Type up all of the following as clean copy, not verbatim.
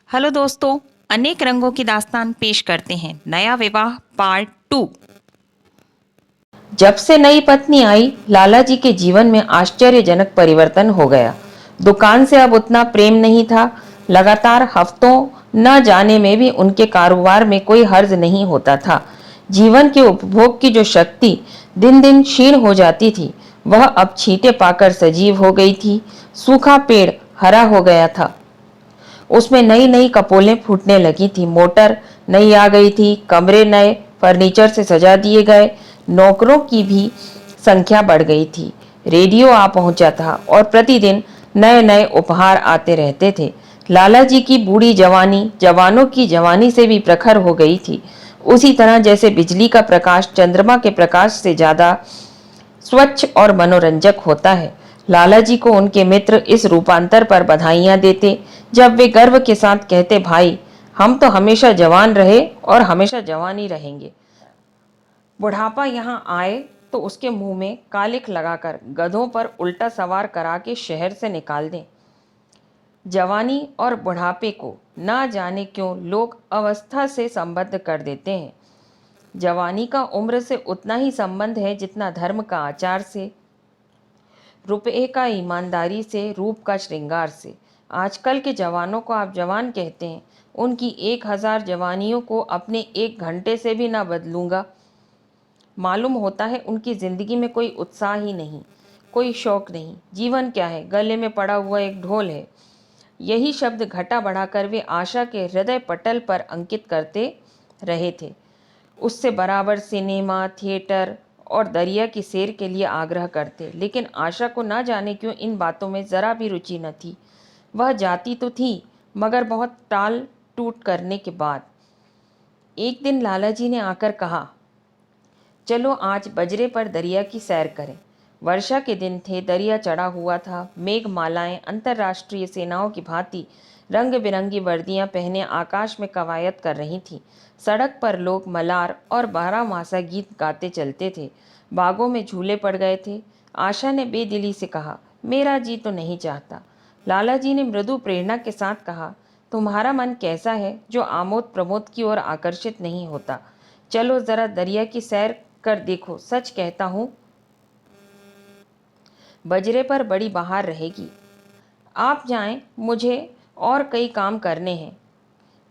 Hello दोस्तों, अनेक रंगों की दास्तान पेश करते हैं नया विवाह पार्ट 2। जब से नई पत्नी आई, लाला जी के जीवन में आश्चर्यजनक परिवर्तन हो गया। दुकान से अब उतना प्रेम नहीं था। लगातार हफ्तों न जाने में भी उनके कारोबार में कोई हर्ज नहीं होता था। जीवन के उपभोग की जो शक्ति दिन दिन क्षीण हो जाती थी, वह अब छींटे पाकर सजीव हो गई थी। सूखा पेड़ हरा हो गया था, उसमें नई नई कपोलें फूटने लगी थी। मोटर नई आ गई थी, कमरे नए फर्नीचर से सजा दिए गए, नौकरों की भी संख्या बढ़ गई थी। रेडियो आ पहुंचा था और प्रतिदिन नए नए उपहार आते रहते थे। लाला जी की बूढ़ी जवानी जवानों की जवानी से भी प्रखर हो गई थी। उसी तरह जैसे बिजली का प्रकाश चंद्रमा के प्रकाश से ज्यादा स्वच्छ और मनोरंजक होता है। लाला जी को उनके मित्र इस रूपांतर पर बधाइयां देते, जब वे गर्व के साथ कहते, भाई हम तो हमेशा जवान रहे और हमेशा जवान ही रहेंगे। बुढ़ापा यहाँ आए तो उसके मुंह में कालिख लगाकर गधों पर उल्टा सवार करा के शहर से निकाल दें। जवानी और बुढ़ापे को ना जाने क्यों लोग अवस्था से संबद्ध कर देते हैं। जवानी का उम्र से उतना ही संबंध है जितना धर्म का आचार से, रुपये का ईमानदारी से, रूप का श्रृंगार से। आजकल के जवानों को आप जवान कहते हैं, उनकी 1000 जवानियों को अपने 1 घंटे से भी ना बदलूंगा। मालूम होता है उनकी जिंदगी में कोई उत्साह ही नहीं, कोई शौक नहीं। जीवन क्या है, गले में पड़ा हुआ एक ढोल है। यही शब्द घटा बढ़ाकर वे आशा के हृदय पटल पर अंकित करते रहे थे। उससे बराबर सिनेमा, थिएटर और दरिया की सैर के लिए आग्रह करते, लेकिन आशा को ना जाने क्यों इन बातों में जरा भी रुचि न थी। वह जाती तो थी, मगर बहुत टाल टूट करने के बाद। एक दिन लाला जी ने आकर कहा, चलो आज बजरे पर दरिया की सैर करें। वर्षा के दिन थे, दरिया चढ़ा हुआ था। मेघमालाएं अंतर्राष्ट्रीय सेनाओं की भांति रंग बिरंगी वर्दियां पहने आकाश में कवायद कर रही थीं। सड़क पर लोग मलार और बारहमासा गीत गाते चलते थे। बागों में झूले पड़ गए थे। आशा ने बेदिली से कहा, मेरा जी तो नहीं चाहता। लाला जी ने मृदु प्रेरणा के साथ कहा, तुम्हारा मन कैसा है जो आमोद प्रमोद की ओर आकर्षित नहीं होता। चलो जरा दरिया की सैर कर देखो। सच कहता हूँ, बजरे पर बड़ी बहार रहेगी। आप जाएं, मुझे और कई काम करने हैं।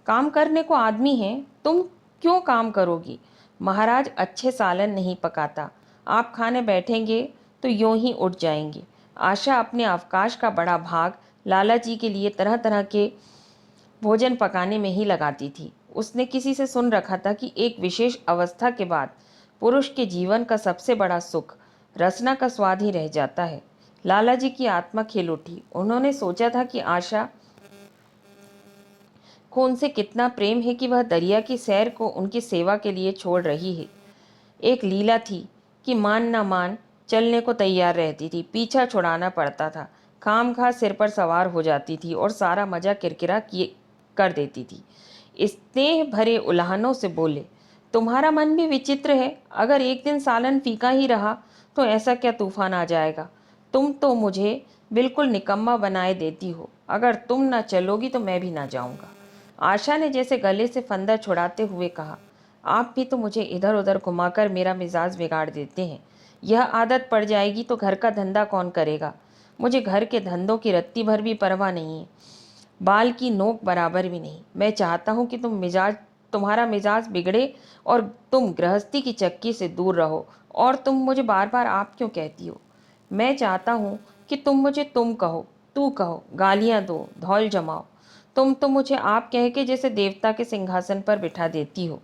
काम करने को आदमी हैं, तुम क्यों काम करोगी? महाराज अच्छे सालन नहीं पकाता, आप खाने बैठेंगे तो यूं ही उठ जाएंगे। आशा अपने अवकाश का बड़ा भाग लाला जी के लिए तरह तरह के भोजन पकाने में ही लगाती थी। उसने किसी से सुन रखा था कि एक विशेष अवस्था के बाद पुरुष के जीवन का सबसे बड़ा सुख रसना का स्वाद ही रह जाता है। लाला जी की आत्मा खिल उठी। उन्होंने सोचा था कि आशा को उनसे कितना प्रेम है कि वह दरिया की सैर को उनकी सेवा के लिए छोड़ रही है। एक लीला थी कि मान ना मान चलने को तैयार रहती थी, पीछा छुड़ाना पड़ता था। खामखा सिर पर सवार हो जाती थी और सारा मजा किरकिरा किए कर देती थी। स्नेह भरे उल्हानों से बोले, तुम्हारा मन भी विचित्र है। अगर एक दिन सालन फीका ही रहा तो ऐसा क्या तूफान आ जाएगा। तुम तो मुझे बिल्कुल निकम्मा बनाए देती हो। अगर तुम ना चलोगी तो मैं भी ना जाऊंगा। आशा ने जैसे गले से फंदा छुड़ाते हुए कहा, आप भी तो मुझे इधर उधर घुमाकर मेरा मिजाज बिगाड़ देते हैं। यह आदत पड़ जाएगी तो घर का धंधा कौन करेगा। मुझे घर के धंधों की रत्ती भर भी परवाह नहीं है, बाल की नोक बराबर भी नहीं। मैं चाहता हूँ कि तुम्हारा मिजाज बिगड़े और तुम गृहस्थी की चक्की से दूर रहो। और तुम मुझे बार बार आप क्यों कहती हो? मैं चाहता हूँ कि तुम मुझे तुम कहो, तू कहो, गालियाँ दो, धौल जमाओ। तुम तो मुझे आप कह के जैसे देवता के सिंहासन पर बिठा देती हो।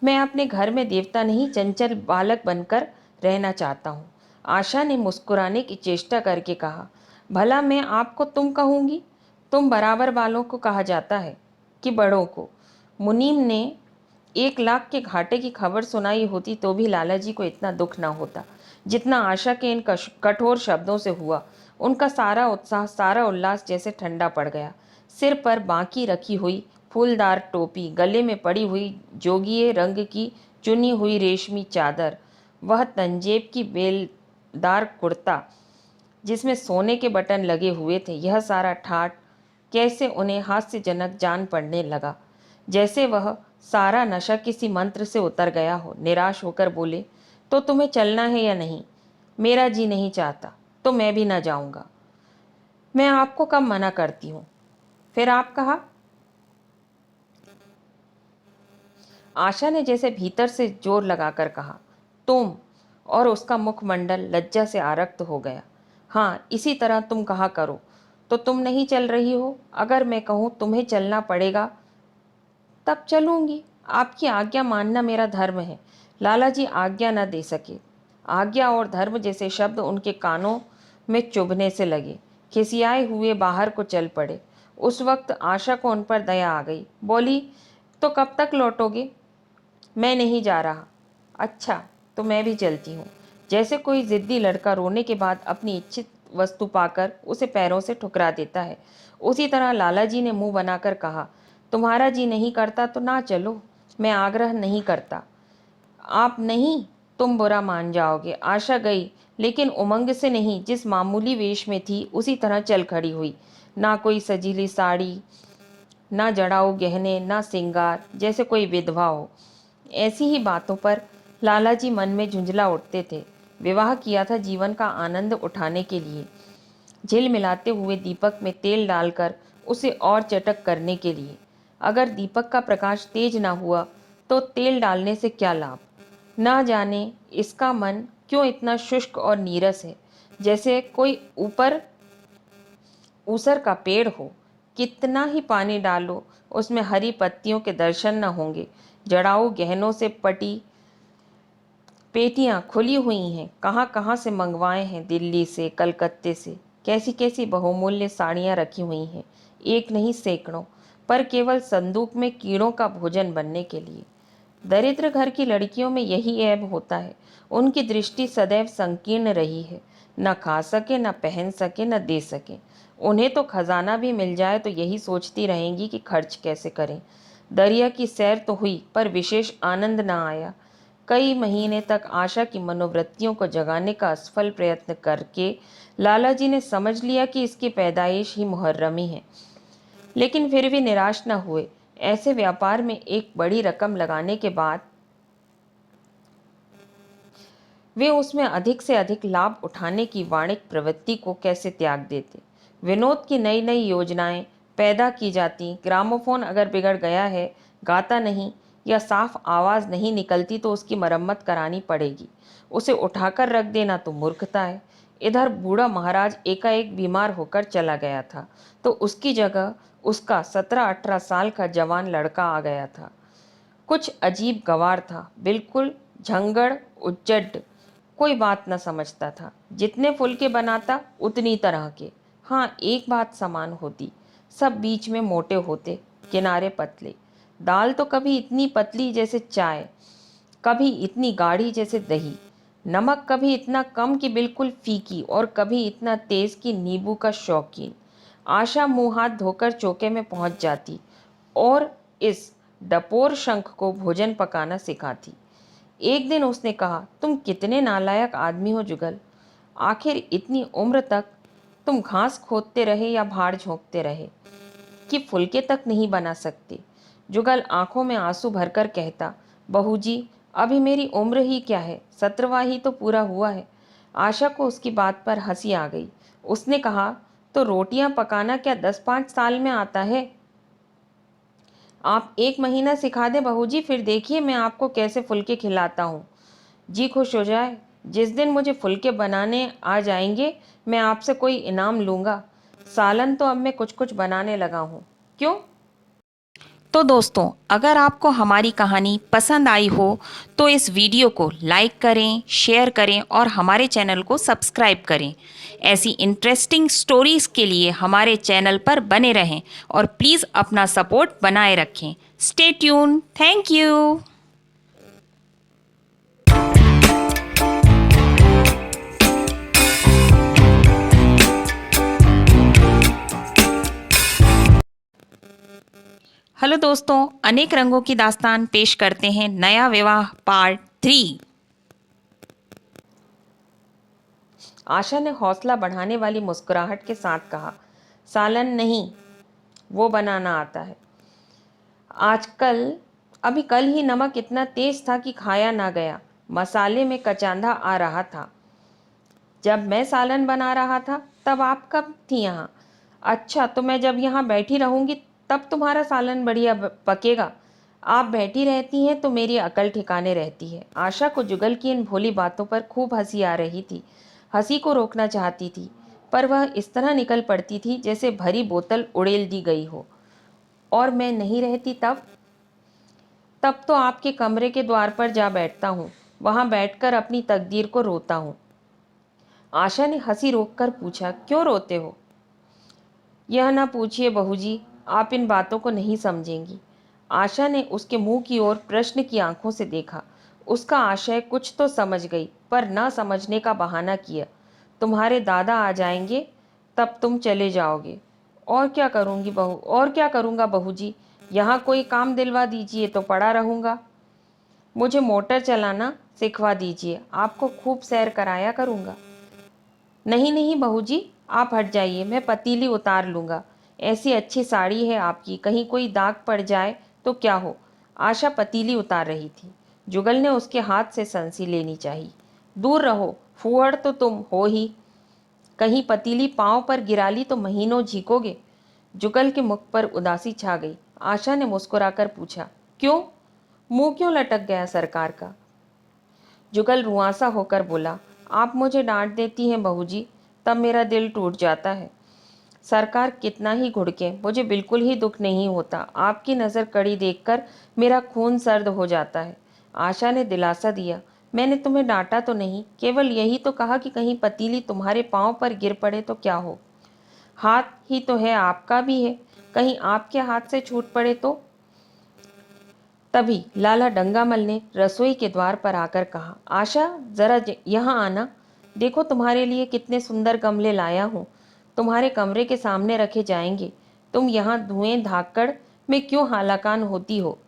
मैं अपने घर में देवता नहीं, चंचल बालक बनकर रहना चाहता हूँ। आशा ने मुस्कुराने की चेष्टा करके कहा, भला मैं आपको तुम कहूँगी? तुम बराबर वालों को कहा जाता है कि बड़ों को? मुनीम ने 1 लाख के घाटे की खबर सुनाई होती तो भी लाला जी को इतना दुख ना होता जितना आशा के इन कठोर शब्दों से हुआ। उनका सारा उत्साह, सारा उल्लास जैसे ठंडा पड़ गया। सिर पर बांकी रखी हुई फूलदार टोपी, गले में पड़ी हुई जोगिए रंग की चुनी हुई रेशमी चादर, वह तंजेब की बेलदार कुर्ता जिसमें सोने के बटन लगे हुए थे, यह सारा ठाट कैसे उन्हें हास्यजनक जान पड़ने लगा, जैसे वह सारा नशा किसी मंत्र से उतर गया हो। निराश होकर बोले, तो तुम्हें चलना है या नहीं? मेरा जी नहीं चाहता तो मैं भी ना जाऊंगा। मैं आपको कब मना करती हूँ? फिर आप कहा। आशा ने जैसे भीतर से जोर लगाकर कहा, तुम, और उसका मुखमंडल लज्जा से आरक्त हो गया। हाँ, इसी तरह तुम कहा करो। तो तुम नहीं चल रही हो? अगर मैं कहूँ तुम्हें चलना पड़ेगा तब चलूंगी। आपकी आज्ञा मानना मेरा धर्म है। लाला जी आज्ञा न दे सके। आज्ञा और धर्म जैसे शब्द उनके कानों में चुभने से लगे। खिसियाए हुए बाहर को चल पड़े। उस वक्त आशा को उन पर दया आ गई। बोली, तो कब तक लौटोगे? मैं नहीं जा रहा। अच्छा, तो मैं भी चलती हूँ। जैसे कोई जिद्दी लड़का रोने के बाद अपनी इच्छित वस्तु पाकर उसे पैरों से ठुकरा देता है, उसी तरह लाला जी ने मुंह बनाकर कहा, तुम्हारा जी नहीं करता तो ना चलो। मैं आग्रह नहीं करता। आप नहीं, तुम बुरा मान जाओगे। आशा गई, लेकिन उमंग से नहीं। जिस मामूली वेश में थी उसी तरह चल खड़ी हुई। ना कोई सजीली साड़ी, ना जड़ाऊ गहने, ना सिंगार, जैसे कोई विधवा हो। ऐसी ही बातों पर लालाजी मन में झुंझला उठते थे। विवाह किया था जीवन का आनंद उठाने के लिए, झिल मिलाते हुए दीपक में तेल डालकर उसे और चटक करने के लिए। अगर दीपक का प्रकाश तेज ना हुआ तो तेल डालने से क्या लाभ? ना जाने इसका मन क्यों इतना शुष्क और नीरस है, जैसे कोई ऊपर ऊसर का पेड़ हो। कितना ही पानी डालो उसमें हरी पत्तियों के दर्शन न होंगे। जड़ाऊ गहनों से पटी पेटियां खुली हुई हैं। कहाँ कहाँ से मंगवाए हैं, दिल्ली से, कलकत्ते से। कैसी कैसी बहुमूल्य साड़ियाँ रखी हुई हैं, एक नहीं सैकड़ों, पर केवल संदूक में कीड़ों का भोजन बनने के लिए। दरिद्र घर की लड़कियों में यही ऐब होता है। उनकी दृष्टि सदैव संकीर्ण रही है। न खा सके, न पहन सके, न दे सके। उन्हें तो खजाना भी मिल जाए तो यही सोचती रहेंगी कि खर्च कैसे करें। दरिया की सैर तो हुई, पर विशेष आनंद न आया। कई महीने तक आशा की मनोवृत्तियों को जगाने का असफल प्रयत्न करके लालाजी ने समझ लिया कि इसकी पैदाइश ही मुहर्रमी है। लेकिन फिर भी निराश न हुए। ऐसे व्यापार में एक बड़ी रकम लगाने के बाद वे उसमें अधिक से अधिक लाभ उठाने की वाणिक प्रवृत्ति को कैसे त्याग देते। विनोद की नई नई योजनाएं पैदा की जाती। ग्रामोफोन अगर बिगड़ गया है, गाता नहीं या साफ आवाज़ नहीं निकलती तो उसकी मरम्मत करानी पड़ेगी। उसे उठाकर रख देना तो मूर्खता है। इधर बूढ़ा महाराज एकाएक बीमार होकर चला गया था, तो उसकी जगह उसका 17-18 साल का जवान लड़का आ गया था। कुछ अजीब गवार था, बिल्कुल झंगड़ उज्जड। कोई बात न समझता था। जितने फुलके बनाता उतनी तरह के। हाँ, एक बात समान होती, सब बीच में मोटे होते, किनारे पतले। दाल तो कभी इतनी पतली जैसे चाय, कभी इतनी गाढ़ी जैसे दही। नमक कभी इतना कम कि बिल्कुल फीकी, और कभी इतना तेज कि नींबू का शौकीन। आशा मुंह हाथ धोकर चौके में पहुंच जाती और इस डपोर शंख को भोजन पकाना सिखाती। एक दिन उसने कहा, तुम कितने नालायक आदमी हो जुगल। आखिर इतनी उम्र तक तुम घास खोदते रहे या भाड़ झोंकते रहे कि फुलके तक नहीं बना सकते। जुगल आंखों में आंसू भरकर कहता, बहू जी, अभी मेरी उम्र ही क्या है, 17वां ही तो पूरा हुआ है। आशा को उसकी बात पर हंसी आ गई। उसने कहा, तो रोटियां पकाना क्या 10-5 साल में आता है? आप 1 महीना सिखा दें बहू जी, फिर देखिए मैं आपको कैसे फुलके खिलाता हूँ। जी खुश हो जाए। जिस दिन मुझे फुलके बनाने आ जाएंगे मैं आपसे कोई इनाम लूँगा। सालन तो अब मैं कुछ कुछ बनाने लगा हूँ। क्यों? तो दोस्तों, अगर आपको हमारी कहानी पसंद आई हो तो इस वीडियो को लाइक करें, शेयर करें और हमारे चैनल को सब्सक्राइब करें। ऐसी इंटरेस्टिंग स्टोरीज के लिए हमारे चैनल पर बने रहें और प्लीज़ अपना सपोर्ट बनाए रखें। Stay tune. Thank you. Hello दोस्तों, अनेक रंगों की दास्तान पेश करते हैं नया विवाह पार्ट 3। आशा ने हौसला बढ़ाने वाली मुस्कुराहट के साथ कहा, सालन नहीं, वो बनाना आता है। आजकल अभी कल ही नमक इतना तेज था कि खाया ना गया, मसाले में कचांधा आ रहा था। जब मैं सालन बना रहा था तब आप कब थी यहाँ? अच्छा, तो मैं जब यहाँ बैठी रहूंगी तब तुम्हारा सालन बढ़िया पकेगा। आप बैठी रहती हैं तो मेरी अकल ठिकाने रहती है। आशा को जुगल की इन भोली बातों पर खूब हंसी आ रही थी। हंसी को रोकना चाहती थी पर वह इस तरह निकल पड़ती थी जैसे भरी बोतल उड़ेल दी गई हो। और मैं नहीं रहती तब? तब तो आपके कमरे के द्वार पर जा बैठता हूँ, वहां बैठकर अपनी तकदीर को रोता हूँ। आशा ने हंसी रोककर पूछा, क्यों रोते हो? यह ना पूछिए बहू जी, आप इन बातों को नहीं समझेंगी। आशा ने उसके मुंह की ओर प्रश्न की आंखों से देखा। उसका आशय कुछ तो समझ गई पर न समझने का बहाना किया। तुम्हारे दादा आ जाएंगे तब तुम चले जाओगे। और क्या करूंगी बहू, और क्या करूंगा बहू जी? यहाँ कोई काम दिलवा दीजिए तो पड़ा रहूंगा। मुझे मोटर चलाना सिखवा दीजिए, आपको खूब सैर कराया करूंगा। नहीं नहीं बहू जी, आप हट जाइए, मैं पतीली उतार लूंगा। ऐसी अच्छी साड़ी है आपकी, कहीं कोई दाग पड़ जाए तो क्या हो। आशा पतीली उतार रही थी। जुगल ने उसके हाथ से संसी लेनी चाहिए। दूर रहो, फूहड़ तो तुम हो ही। कहीं पतीली पांव पर गिरा ली तो महीनों झीकोगे। जुगल के मुख पर उदासी छा गई। आशा ने मुस्कुराकर पूछा, क्यों? मुंह क्यों लटक गया सरकार का? जुगल रुआंसा होकर बोला, आप मुझे डांट देती हैं बहू जी, तब मेरा दिल टूट जाता है। सरकार कितना ही घुड़के, मुझे बिल्कुल ही दुख नहीं होता। आपकी नज़र कड़ी देखकर मेरा खून सर्द हो जाता है। आशा ने दिलासा दिया, मैंने तुम्हें डांटा तो नहीं, केवल यही तो कहा कि कहीं पतीली तुम्हारे पांव पर गिर पड़े तो क्या हो। हाथ ही तो है, आपका भी है, कहीं आपके हाथ से छूट पड़े तो। तभी लाला डंगामल ने रसोई के द्वार पर आकर कहा, आशा जरा यहाँ आना, देखो तुम्हारे लिए कितने सुंदर गमले लाया हूँ, तुम्हारे कमरे के सामने रखे जाएंगे। तुम यहाँ धुएं धाकड़ में क्यों हालाकान होती हो?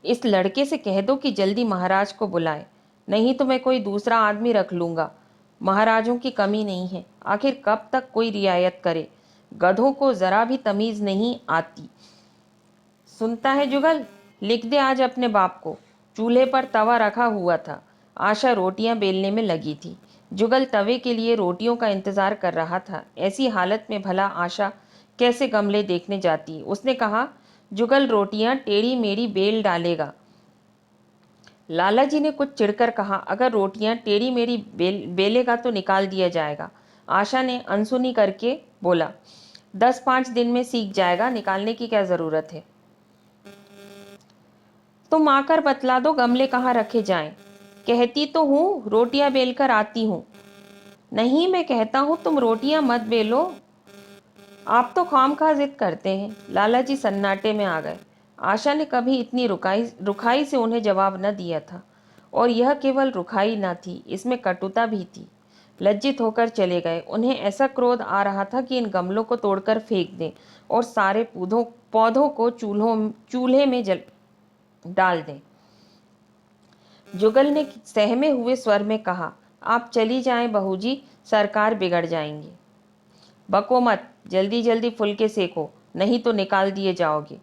इस लड़के से कह दो कि जल्दी महाराज को बुलाए, नहीं तो मैं कोई दूसरा आदमी रख लूंगा। महाराजों की कमी नहीं है, आखिर कब तक कोई रियायत करे। गधों को जरा भी तमीज नहीं आती। सुनता है जुगल, लिख दे आज अपने बाप को। चूल्हे पर तवा रखा हुआ था। आशा रोटियां बेलने में लगी थी। जुगल तवे के लिए रोटियों का इंतजार कर रहा था। ऐसी हालत में भला आशा कैसे गमले देखने जाती? उसने कहा, जुगल रोटियां टेढ़ी मेढ़ी बेल डालेगा। लाला जी ने कुछ चिढ़कर कहा, अगर रोटियां टेढ़ी मेढ़ी बेलेगा तो निकाल दिया जाएगा। आशा ने अनसुनी करके बोला, 10-5 दिन में सीख जाएगा, निकालने की क्या जरूरत है। तुम आकर बतला दो गमले कहाँ रखे जाएं। कहती तो हूँ रोटियां बेलकर आती हूँ। नहीं, मैं कहता हूँ तुम रोटियां मत बेलो। आप तो खामखा जिद करते हैं। लाला जी सन्नाटे में आ गए। आशा ने कभी इतनी रुखाई से उन्हें जवाब न दिया था, और यह केवल रुखाई न थी, इसमें कटुता भी थी। लज्जित होकर चले गए। उन्हें ऐसा क्रोध आ रहा था कि इन गमलों को तोड़कर फेंक दें और सारे पौधों को चूल्हे में जल डाल दें। जुगल ने सहमे हुए स्वर में कहा, आप चली जाएं बहू जी, सरकार बिगड़ जाएंगे। बको मत, जल्दी जल्दी फुलके सेको, नहीं तो निकाल दिए जाओगे।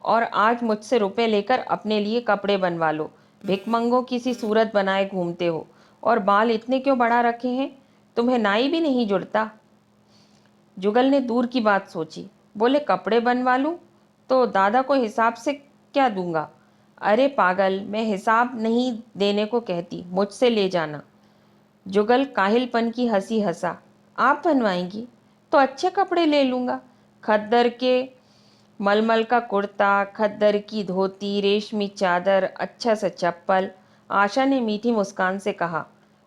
और आज मुझसे रुपए लेकर अपने लिए कपड़े बनवा लो। भिकमंगों की सी सूरत बनाए घूमते हो, और बाल इतने क्यों बढ़ा रखे हैं? तुम्हें नाई भी नहीं जुड़ता? जुगल ने दूर की बात सोची। बोले, कपड़े बनवा लूं तो दादा को हिसाब से क्या दूंगा? अरे पागल, मैं हिसाब नहीं देने को कहती, मुझसे ले जाना। जुगल काहिलपन की हंसी हंसा। आप बनवाएंगी तो अच्छे कपड़े ले लूंगा। खद्दर के मलमल का कुर्ता, खद्दर की धोती, रेशमी चादर, अच्छा सा चप्पल। आशा ने मीठी मुस्कान से कहा,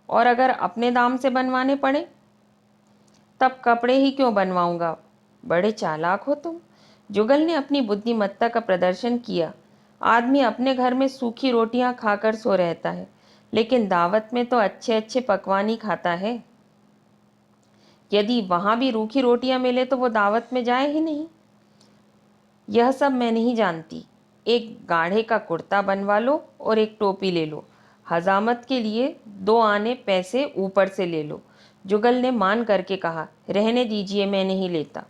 और अगर अपने दाम से बनवाने पड़े? तब कपड़े ही क्यों बनवाऊंगा। बड़े चालाक हो तुम। जुगल ने अपनी बुद्धिमत्ता का प्रदर्शन किया। आदमी अपने घर में सूखी रोटियां खाकर सो रहता है, लेकिन दावत में तो अच्छे अच्छे पकवान ही खाता है। यदि वहां भी रूखी रोटियां मिले तो वो दावत में जाए ही नहीं। यह सब मैं नहीं जानती। एक गाढ़े का कुर्ता बनवा लो और एक टोपी ले लो। हजामत के लिए 2 आने पैसे ऊपर से ले लो। जुगल ने मान करके कहा, रहने दीजिए, मैं नहीं लेता।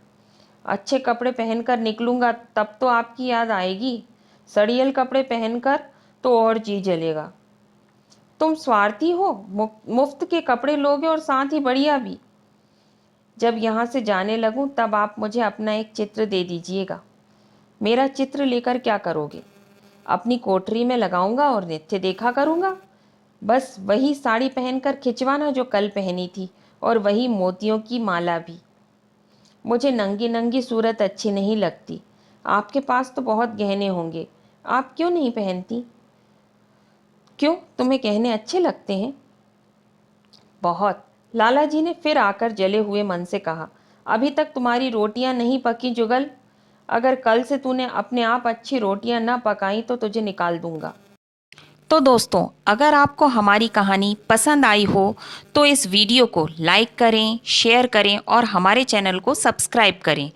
अच्छे कपड़े पहनकर निकलूंगा तब तो आपकी याद आएगी, सड़ियल कपड़े पहनकर तो और जी जलेगा। तुम स्वार्थी हो, मुफ्त के कपड़े लोगे और साथ ही बढ़िया भी। जब यहाँ से जाने लगूं तब आप मुझे अपना एक चित्र दे दीजिएगा। मेरा चित्र लेकर क्या करोगे? अपनी कोठरी में लगाऊंगा और नित्य देखा करूंगा। बस वही साड़ी पहनकर खिंचवाना जो कल पहनी थी, और वही मोतियों की माला भी। मुझे नंगी नंगी सूरत अच्छी नहीं लगती। आपके पास तो बहुत गहने होंगे, आप क्यों नहीं पहनती? क्यों, तुम्हें गहने अच्छे लगते हैं? बहुत। लाला जी ने फिर आकर जले हुए मन से कहा, अभी तक तुम्हारी रोटियां नहीं पकी जुगल। अगर कल से तूने अपने आप अच्छी रोटियां न पकाई तो तुझे निकाल दूंगा। तो दोस्तों, अगर आपको हमारी कहानी पसंद आई हो तो इस वीडियो को लाइक करें, शेयर करें और हमारे चैनल को सब्सक्राइब करें।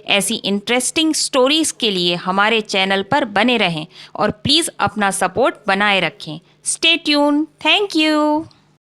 ऐसी इंटरेस्टिंग स्टोरीज़ के लिए हमारे चैनल पर बने रहें और प्लीज़ अपना सपोर्ट बनाए रखें। Stay tune. Thank you.